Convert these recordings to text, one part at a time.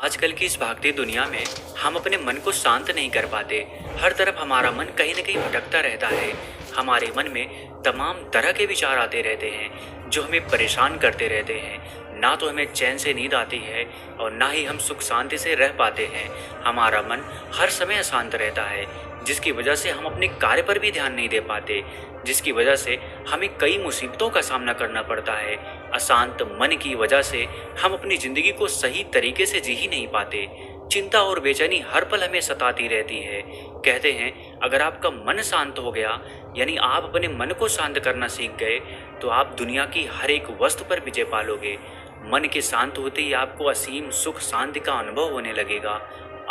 आजकल की इस भागती दुनिया में हम अपने मन को शांत नहीं कर पाते। हर तरफ हमारा मन कहीं न कहीं भटकता रहता है। हमारे मन में तमाम तरह के विचार आते रहते हैं जो हमें परेशान करते रहते हैं। ना तो हमें चैन से नींद आती है और ना ही हम सुख शांति से रह पाते हैं। हमारा मन हर समय अशांत रहता है, जिसकी वजह से हम अपने कार्य पर भी ध्यान नहीं दे पाते, जिसकी वजह से हमें कई मुसीबतों का सामना करना पड़ता है। अशांत मन की वजह से हम अपनी जिंदगी को सही तरीके से जी ही नहीं पाते। चिंता और बेचैनी हर पल हमें सताती रहती है। कहते हैं अगर आपका मन शांत हो गया, यानी आप अपने मन को शांत करना सीख गए, तो आप दुनिया की हर एक वस्तु पर विजय पालोगे। मन के शांत होते ही आपको असीम सुख शांति का अनुभव होने लगेगा।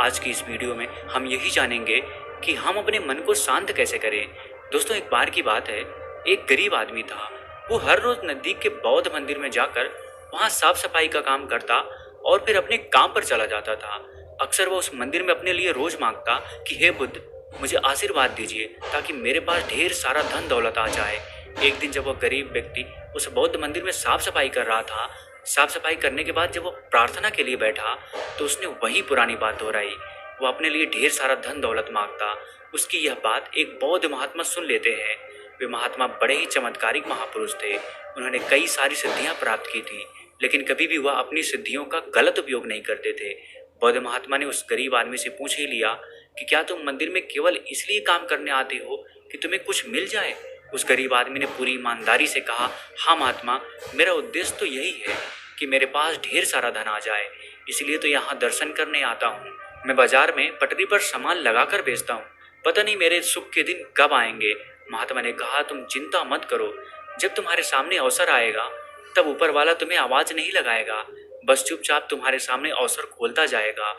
आज की इस वीडियो में हम यही जानेंगे कि हम अपने मन को शांत कैसे करें। दोस्तों, एक बार की बात है, एक गरीब आदमी था। वो हर रोज नजदीक के बौद्ध मंदिर में जाकर वहां साफ सफाई का काम करता और फिर अपने काम पर चला जाता था। अक्सर वो उस मंदिर में अपने लिए रोज मांगता कि हे बुद्ध, मुझे आशीर्वाद दीजिए ताकि मेरे पास ढेर सारा धन दौलत आ जाए। एक दिन जब वो गरीब व्यक्ति उस बौद्ध मंदिर में साफ सफाई कर रहा था, साफ सफाई करने के बाद जब वो प्रार्थना के लिए बैठा तो उसने वही पुरानी बात दोहराई। वो अपने लिए ढेर सारा धन दौलत मांगता। उसकी यह बात एक बौद्ध महात्मा सुन लेते हैं। वे महात्मा बड़े ही चमत्कारिक महापुरुष थे। उन्होंने कई सारी सिद्धियां प्राप्त की थी, लेकिन कभी भी वह अपनी सिद्धियों का गलत उपयोग नहीं करते थे। बौद्ध महात्मा ने उस गरीब आदमी से पूछ ही लिया कि क्या तुम मंदिर में केवल इसलिए काम करने आते हो कि तुम्हें कुछ मिल जाए? उस गरीब आदमी ने पूरी ईमानदारी से कहा, हाँ महात्मा, मेरा उद्देश्य तो यही है कि मेरे पास ढेर सारा धन आ जाए, इसलिए तो यहाँ दर्शन करने आता हूँ। मैं बाजार में पटरी पर सामान लगाकर बेचता हूँ, पता नहीं मेरे सुख के दिन कब आएंगे। महात्मा ने कहा, तुम चिंता मत करो, जब तुम्हारे सामने अवसर आएगा तब ऊपर वाला तुम्हें आवाज नहीं लगाएगा, बस चुपचाप तुम्हारे सामने अवसर खोलता जाएगा।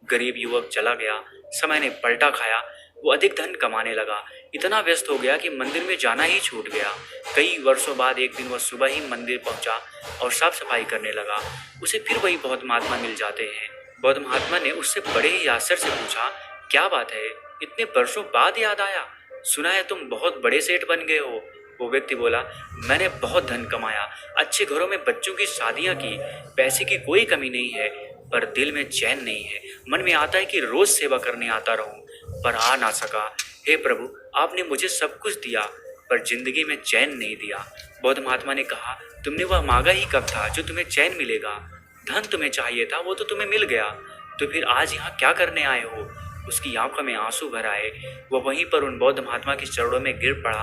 गरीब युवक चला गया। समय ने पलटा खाया। वो अधिक धन कमाने लगा, इतना व्यस्त हो गया कि मंदिर में जाना ही छूट गया। कई वर्षों बाद एक दिन वह सुबह ही मंदिर पहुंचा और साफ सफाई करने लगा। उसे फिर वही बौद्ध महात्मा मिल जाते हैं। बौद्ध महात्मा ने उससे बड़े ही आश्चर्य से पूछा, क्या बात है, इतने वर्षों बाद याद आया? सुना है तुम बहुत बड़े सेठ बन गए हो। वो व्यक्ति बोला, मैंने बहुत धन कमाया, अच्छे घरों में बच्चों की शादियां की, पैसे की कोई कमी नहीं है, पर दिल में चैन नहीं है। मन में आता है कि रोज सेवा करने आता रहूं, पर आ ना सका। हे प्रभु, आपने मुझे सब कुछ दिया, पर जिंदगी में चैन नहीं दिया। बौद्ध महात्मा ने कहा, तुमने वह मांगा ही कब था जो तुम्हें चैन मिलेगा? धन तुम्हें चाहिए था, वो तो तुम्हें मिल गया, तो फिर आज यहाँ क्या करने आए हो? उसकी आंखों में आंसू भर आए। वह वहीं पर उन बौद्ध महात्मा के चरणों में गिर पड़ा।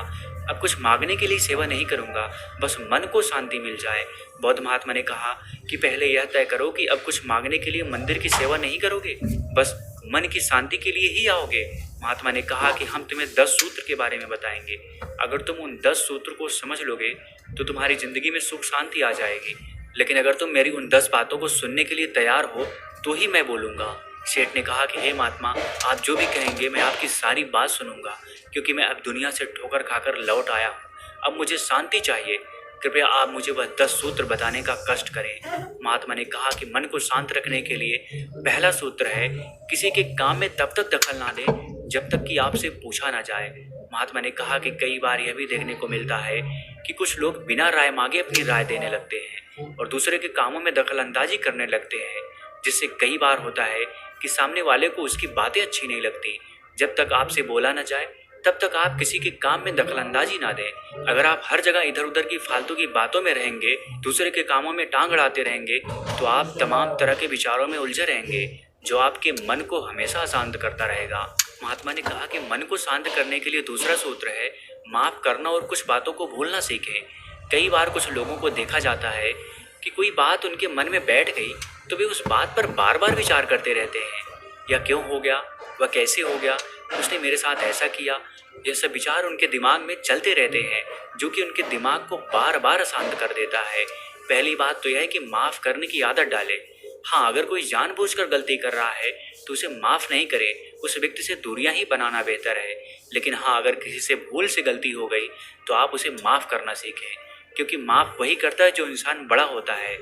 अब कुछ मांगने के लिए सेवा नहीं करूंगा, बस मन को शांति मिल जाए। बौद्ध महात्मा ने कहा कि पहले यह तय करो कि अब कुछ मांगने के लिए मंदिर की सेवा नहीं करोगे, बस मन की शांति के लिए ही आओगे। महात्मा ने कहा कि हम तुम्हें 10 सूत्र के बारे में बताएंगे। अगर तुम उन 10 सूत्र को समझ लोगे तो तुम्हारी जिंदगी में सुख शांति आ जाएगी, लेकिन अगर तुम मेरी उन 10 बातों को सुनने के लिए तैयार हो तो ही मैं बोलूँगा। सेठ ने कहा कि हे महात्मा, आप जो भी कहेंगे मैं आपकी सारी बात सुनूंगा, क्योंकि मैं अब दुनिया से ठोकर खाकर लौट आया हूँ। अब मुझे शांति चाहिए, कृपया आप मुझे वह 10 सूत्र बताने का कष्ट करें। महात्मा ने कहा कि मन को शांत रखने के लिए पहला सूत्र है, किसी के काम में तब तक दखल ना दें जब तक कि आपसे पूछा ना जाए। महात्मा ने कहा कि कई बार यह भी देखने को मिलता है कि कुछ लोग बिना राय मांगे अपनी राय देने लगते हैं और दूसरे के कामों में दखल अंदाजी करने लगते हैं, जिससे कई बार होता है कि सामने वाले को उसकी बातें अच्छी नहीं लगती। जब तक आपसे बोला न जाए तब तक आप किसी के काम में दखलंदाजी ना दें। अगर आप हर जगह इधर उधर की फालतू की बातों में रहेंगे, दूसरे के कामों में टांग अड़ाते रहेंगे, तो आप तमाम तरह के विचारों में उलझे रहेंगे, जो आपके मन को हमेशा शांत करता रहेगा। महात्मा ने कहा कि मन को शांत करने के लिए दूसरा सूत्र है, माफ करना और कुछ बातों को भूलना सीखें। कई बार कुछ लोगों को देखा जाता है कि कोई बात उनके मन में बैठ गई तो वे उस बात पर बार बार विचार करते रहते हैं। यह क्यों हो गया, वह कैसे हो गया, उसने मेरे साथ ऐसा किया। यह सब विचार उनके दिमाग में चलते रहते हैं, जो कि उनके दिमाग को बार बार अशांत कर देता है। पहली बात तो यह है कि माफ़ करने की आदत डालें। हाँ, अगर कोई जानबूझकर गलती कर रहा है तो उसे माफ़ नहीं करें, उस व्यक्ति से दूरियां ही बनाना बेहतर है। लेकिन हाँ, अगर किसी से भूल से गलती हो गई तो आप उसे माफ़ करना सीखें, क्योंकि माफ़ वही करता है जो इंसान बड़ा होता है।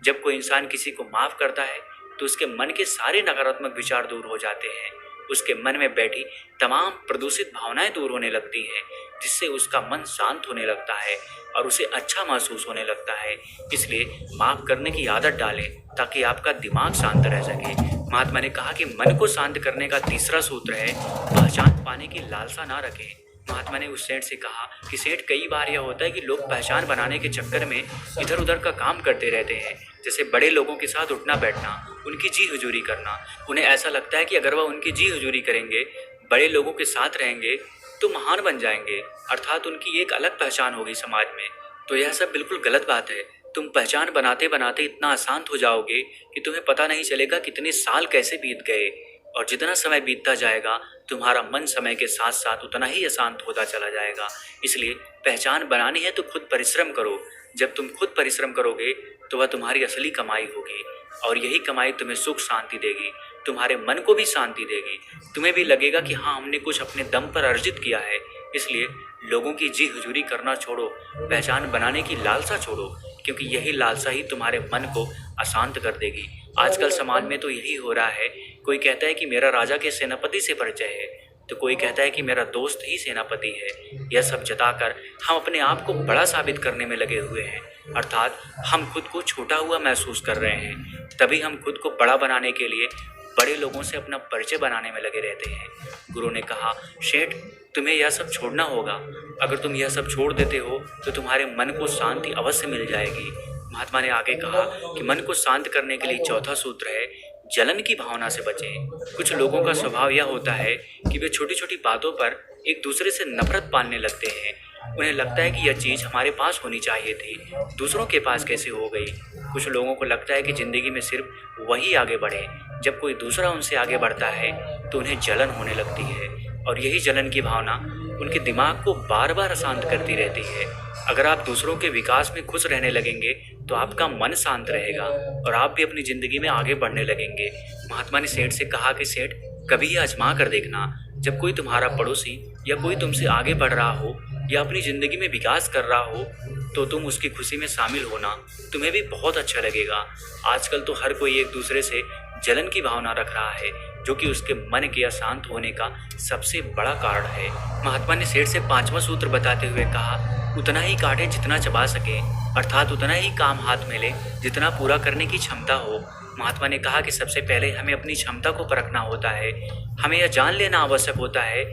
जब कोई इंसान किसी को माफ़ करता है तो उसके मन के सारे नकारात्मक विचार दूर हो जाते हैं, उसके मन में बैठी तमाम प्रदूषित भावनाएं दूर होने लगती हैं, जिससे उसका मन शांत होने लगता है और उसे अच्छा महसूस होने लगता है। इसलिए माफ़ करने की आदत डालें ताकि आपका दिमाग शांत रह सके। महात्मा ने कहा कि मन को शांत करने का तीसरा सूत्र है पहचान पाने की लालसा ना रखें। महात्मा ने उस सेठ से कहा कि सेठ, कई बार यह होता है कि लोग पहचान बनाने के चक्कर में इधर उधर का काम करते रहते हैं, जैसे बड़े लोगों के साथ उठना बैठना, उनकी जी हुजूरी करना। उन्हें ऐसा लगता है कि अगर वह उनकी जी हुजूरी करेंगे, बड़े लोगों के साथ रहेंगे तो महान बन जाएंगे, अर्थात उनकी एक अलग पहचान होगी समाज में। तो यह सब बिल्कुल गलत बात है। तुम पहचान बनाते बनाते इतना अशांत हो जाओगे कि तुम्हें पता नहीं चलेगा कितने साल कैसे बीत गए। और जितना समय बीतता जाएगा तुम्हारा मन समय के साथ साथ उतना ही अशांत होता चला जाएगा। इसलिए पहचान बनानी है तो खुद परिश्रम करो। जब तुम खुद परिश्रम करोगे तो वह तुम्हारी असली कमाई होगी, और यही कमाई तुम्हें सुख शांति देगी, तुम्हारे मन को भी शांति देगी। तुम्हें भी लगेगा कि हाँ, हमने कुछ अपने दम पर अर्जित किया है। इसलिए लोगों की जी हुजूरी करना छोड़ो, पहचान बनाने की लालसा छोड़ो, क्योंकि यही लालसा ही तुम्हारे मन को अशांत कर देगी। आजकल समाज में तो यही हो रहा है। कोई कहता है कि मेरा राजा के सेनापति से परिचय है, तो कोई कहता है कि मेरा दोस्त ही सेनापति है। यह सब जताकर हम अपने आप को बड़ा साबित करने में लगे हुए हैं, अर्थात हम खुद को छोटा हुआ महसूस कर रहे हैं। तभी हम खुद को बड़ा बनाने के लिए बड़े लोगों से अपना परिचय बनाने में लगे रहते हैं। गुरु ने कहा, शेठ, तुम्हें यह सब छोड़ना होगा। अगर तुम यह सब छोड़ देते हो तो तुम्हारे मन को शांति अवश्य मिल जाएगी। महात्मा ने आगे कहा कि मन को शांत करने के लिए चौथा सूत्र है जलन की भावना से बचें। कुछ लोगों का स्वभाव यह होता है कि वे छोटी छोटी बातों पर एक दूसरे से नफरत पालने लगते हैं। उन्हें लगता है कि यह चीज़ हमारे पास होनी चाहिए थी, दूसरों के पास कैसे हो गई। कुछ लोगों को लगता है कि ज़िंदगी में सिर्फ वही आगे बढ़े, जब कोई दूसरा उनसे आगे बढ़ता है तो उन्हें जलन होने लगती है, और यही जलन की भावना उनके दिमाग को बार बार अशांत करती रहती है। अगर आप दूसरों के विकास में खुश रहने लगेंगे तो आपका मन शांत रहेगा और आप भी अपनी ज़िंदगी में आगे बढ़ने लगेंगे। महात्मा ने सेठ से कहा कि सेठ, कभी ये आजमा कर देखना, जब कोई तुम्हारा पड़ोसी या कोई तुमसे आगे बढ़ रहा हो या अपनी ज़िंदगी में विकास कर रहा हो तो तुम उसकी खुशी में शामिल होना, तुम्हें भी बहुत अच्छा लगेगा। आजकल तो हर कोई एक दूसरे से जलन की भावना रख रहा है, जो कि उसके मन के अशांत होने का सबसे बड़ा कारण है। महात्मा ने सेठ से पांचवा सूत्र बताते हुए कहा, उतना ही काटे जितना चबा सके, अर्थात उतना ही काम हाथ में ले जितना पूरा करने की क्षमता हो। महात्मा ने कहा कि सबसे पहले हमें अपनी क्षमता को परखना होता है। हमें यह जान लेना आवश्यक होता है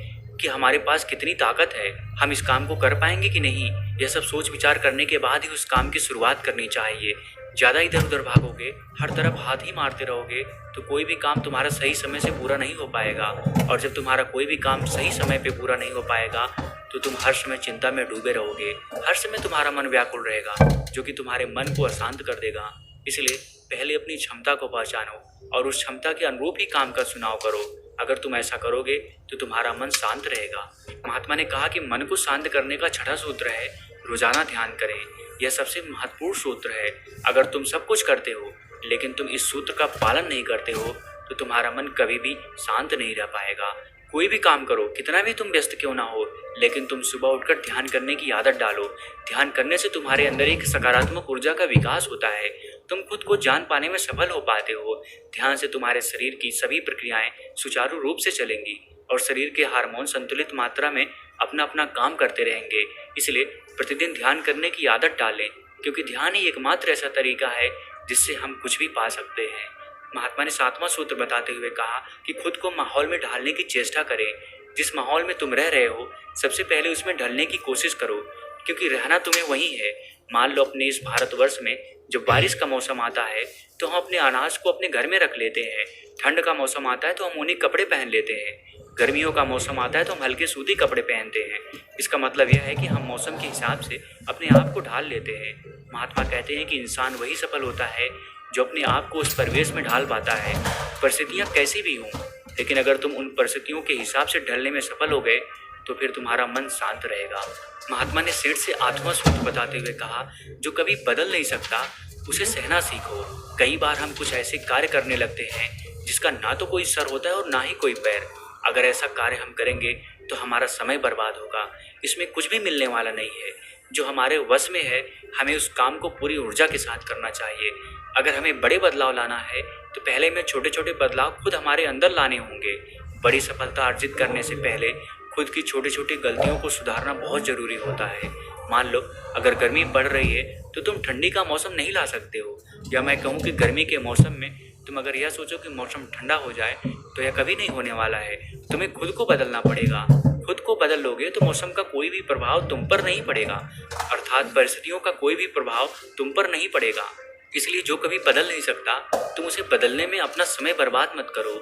कि हमारे पास कितनी ताकत है, हम इस काम को कर पाएंगे कि नहीं। यह सब सोच विचार करने के बाद ही उस काम की शुरुआत करनी चाहिए। ज़्यादा इधर उधर भागोगे, हर तरफ हाथ ही मारते रहोगे तो कोई भी काम तुम्हारा सही समय से पूरा नहीं हो पाएगा। और जब तुम्हारा कोई भी काम सही समय पे पूरा नहीं हो पाएगा तो तुम हर समय चिंता में डूबे रहोगे। हर समय तुम्हारा मन व्याकुल रहेगा, जो कि तुम्हारे मन को अशांत कर देगा। इसलिए पहले अपनी क्षमता को पहचानो और उस क्षमता के अनुरूप ही काम का चुनाव करो। अगर तुम ऐसा करोगे तो तुम्हारा मन शांत रहेगा। महात्मा ने कहा कि मन को शांत करने का छठा सूत्र है रोजाना ध्यान करें। यह सबसे महत्वपूर्ण सूत्र है। अगर तुम सब कुछ करते हो लेकिन तुम इस सूत्र का पालन नहीं करते हो तो तुम्हारा मन कभी भी शांत नहीं रह पाएगा। कोई भी काम करो, कितना भी तुम व्यस्त क्यों ना हो, लेकिन तुम सुबह उठकर ध्यान करने की आदत डालो। ध्यान करने से तुम्हारे अंदर एक सकारात्मक ऊर्जा का विकास होता है। तुम खुद को जान पाने में सफल हो पाते हो। ध्यान से तुम्हारे शरीर की सभी प्रक्रियाएं सुचारू रूप से चलेंगी और शरीर के हार्मोन संतुलित मात्रा में अपना अपना काम करते रहेंगे। इसलिए प्रतिदिन ध्यान करने की आदत डालें, क्योंकि ध्यान ही एकमात्र ऐसा तरीका है जिससे हम कुछ भी पा सकते हैं। महात्मा ने सातवां सूत्र बताते हुए कहा कि खुद को माहौल में ढालने की चेष्टा करें। जिस माहौल में तुम रह रहे हो सबसे पहले उसमें ढलने की कोशिश करो, क्योंकि रहना तुम्हें वही है। मान लो अपने इस भारतवर्ष में जब बारिश का मौसम आता है तो हम अपने अनाज को अपने घर में रख लेते हैं। ठंड का मौसम आता है तो हम ऊनी कपड़े पहन लेते हैं। गर्मियों का मौसम आता है तो हम हल्के सूती कपड़े पहनते हैं। इसका मतलब यह है कि हम मौसम के हिसाब से अपने आप को ढाल लेते हैं। महात्मा कहते हैं कि इंसान वही सफल होता है जो अपने आप को उस परिवेश में ढाल पाता है, परिस्थितियाँ कैसी भी हों। लेकिन अगर तुम उन परिस्थितियों के हिसाब से ढलने में सफल हो गए तो फिर तुम्हारा मन शांत रहेगा। महात्मा ने सेठ से आठवां सूत्र बताते हुए कहा, जो कभी बदल नहीं सकता उसे सहना सीखो। कई बार हम कुछ ऐसे कार्य करने लगते हैं जिसका ना तो कोई सर होता है और ना ही कोई पैर। अगर ऐसा कार्य हम करेंगे तो हमारा समय बर्बाद होगा, इसमें कुछ भी मिलने वाला नहीं है। जो हमारे वश में है हमें उस काम को पूरी ऊर्जा के साथ करना चाहिए। अगर हमें बड़े बदलाव लाना है तो पहले हमें छोटे छोटे बदलाव खुद हमारे अंदर लाने होंगे। बड़ी सफलता अर्जित करने से पहले खुद की छोटी छोटी गलतियों को सुधारना बहुत ज़रूरी होता है। मान लो अगर गर्मी बढ़ रही है तो तुम ठंडी का मौसम नहीं ला सकते हो, या मैं कहूँ कि गर्मी के मौसम में तुम अगर यह सोचो कि मौसम ठंडा हो जाए तो यह कभी नहीं होने वाला है। तुम्हें खुद को बदलना पड़ेगा। खुद को बदल लोगे तो मौसम का कोई भी प्रभाव तुम पर नहीं पड़ेगा, अर्थात परिस्थितियों का कोई भी प्रभाव तुम पर नहीं पड़ेगा। इसलिए जो कभी बदल नहीं सकता तुम उसे बदलने में अपना समय बर्बाद मत करो।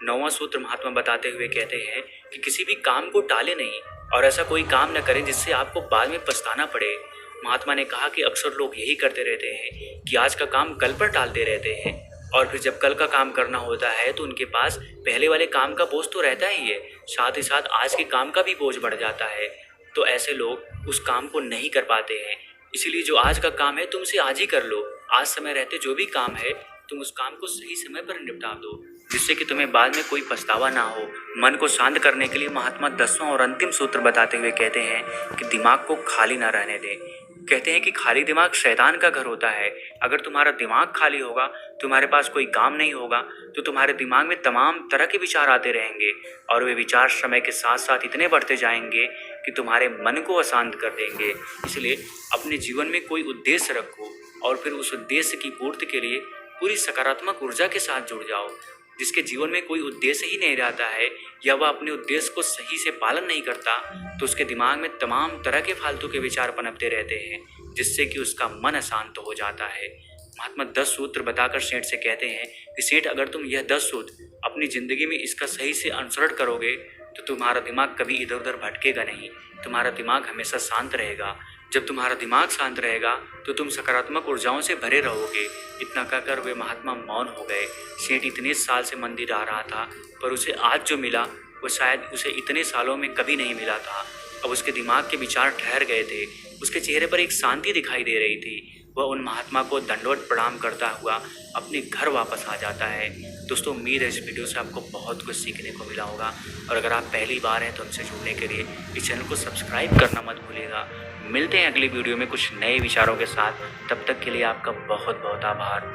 9वां सूत्र महात्मा बताते हुए कहते हैं कि किसी भी काम को टाले नहीं और ऐसा कोई काम न करें जिससे आपको बाद में पछताना पड़े। महात्मा ने कहा कि अक्सर लोग यही करते रहते हैं कि आज का काम कल पर टालते रहते हैं और फिर जब कल का काम करना होता है तो उनके पास पहले वाले काम का बोझ तो रहता ही है, साथ ही साथ आज के काम का भी बोझ बढ़ जाता है। तो ऐसे लोग उस काम को नहीं कर पाते हैं। इसीलिए जो आज का काम है तुम उसे आज ही कर लो। आज समय रहते जो भी काम है तुम उस काम को सही समय पर निपटा दो, जिससे कि तुम्हें बाद में कोई पछतावा ना हो। मन को शांत करने के लिए महात्मा 10वां और अंतिम सूत्र बताते हुए कहते हैं कि दिमाग को खाली ना रहने दें। कहते हैं कि खाली दिमाग शैतान का घर होता है। अगर तुम्हारा दिमाग खाली होगा, तुम्हारे पास कोई काम नहीं होगा, तो तुम्हारे दिमाग में तमाम तरह के विचार आते रहेंगे और वे विचार समय के साथ साथ इतने बढ़ते जाएंगे कि तुम्हारे मन को अशांत कर देंगे। इसलिए अपने जीवन में कोई उद्देश्य रखो और फिर उस उद्देश्य की पूर्ति के लिए पूरी सकारात्मक ऊर्जा के साथ जुड़ जाओ। जिसके जीवन में कोई उद्देश्य ही नहीं रहता है या वह अपने उद्देश्य को सही से पालन नहीं करता तो उसके दिमाग में तमाम तरह के फालतू के विचार पनपते रहते हैं, जिससे कि उसका मन अशांत हो जाता है। महात्मा 10 सूत्र बताकर सेठ से कहते हैं कि सेठ, अगर तुम यह 10 सूत्र अपनी जिंदगी में इसका सही से अनुसरण करोगे तो तुम्हारा दिमाग कभी इधर उधर भटकेगा नहीं। तुम्हारा दिमाग हमेशा शांत रहेगा। जब तुम्हारा दिमाग शांत रहेगा तो तुम सकारात्मक ऊर्जाओं से भरे रहोगे। इतना कहकर वे महात्मा मौन हो गए। सेठ इतने साल से मंदिर आ रहा था, पर उसे आज जो मिला वो शायद उसे इतने सालों में कभी नहीं मिला था। अब उसके दिमाग के विचार ठहर गए थे। उसके चेहरे पर एक शांति दिखाई दे रही थी। वह उन महात्मा को दंडवत प्रणाम करता हुआ अपने घर वापस आ जाता है। दोस्तों, उम्मीद है इस वीडियो से आपको बहुत कुछ सीखने को मिला होगा और अगर आप पहली बार हैं तो हमसे जुड़ने के लिए इस चैनल को सब्सक्राइब करना मत भूलिएगा। मिलते हैं अगली वीडियो में कुछ नए विचारों के साथ। तब तक के लिए आपका बहुत बहुत आभार।